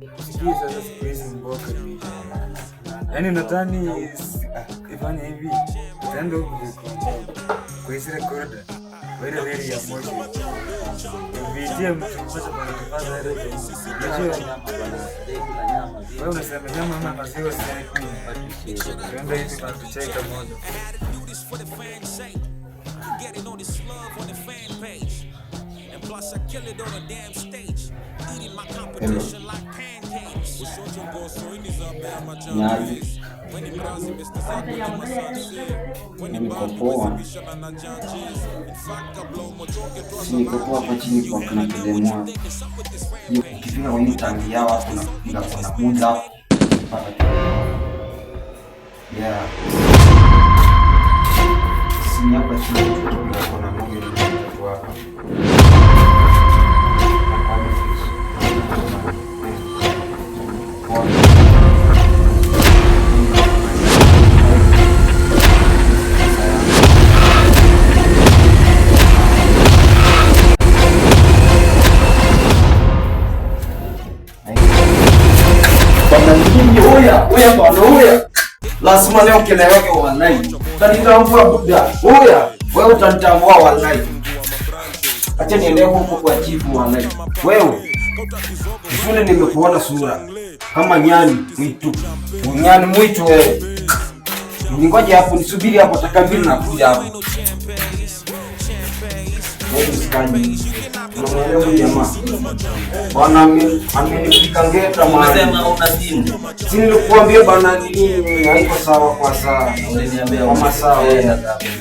Sikiza sasa siku hizi mboka. Yaani natani ifanye hivi. Utaenda huko kwa hizi recorder. Wewe reli ya moja. Vitia mtu mmoja bana kufanya reli. Wewe unasema nyama ama maziwa sasa hivi. Tuende hivi kwa tucheka moja. Getting all this love on the fan page. And plus I kill it on a damn stage. Eating my competition like pancakes. Niko hapa chini kwa kuna kilemwa. Ukifika kwenye tangi yao hapo unapiga kuna muda. Yeah. Sini hapa chini kuna moja ni hapa. Oya. Lazima leo keleweke wallahi. Utanitambua buda. Oya, wewe utanitambua wallahi. Acha niende huko kwa jibu wallahi. Wewe. Shule nimekuona sura kama nyani mwitu. Nyani mwitu wewe. Ningoje hapo nisubiri hapo takabiri na kuja hapo. Wewe msikani. Unaelewa jamaa. Bwana amenifika ngeta mahali. Unasema una simu. Si nilikuambia bwana nini haiko sawa kwa saa. Uliniambia kama sawa.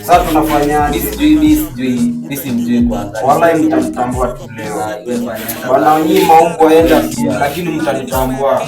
Sasa tunafanya mimi simjui kwanza. Wallahi mtanitambua tu leo. Bwana nyinyi maumbo enda lakini mtanitambua.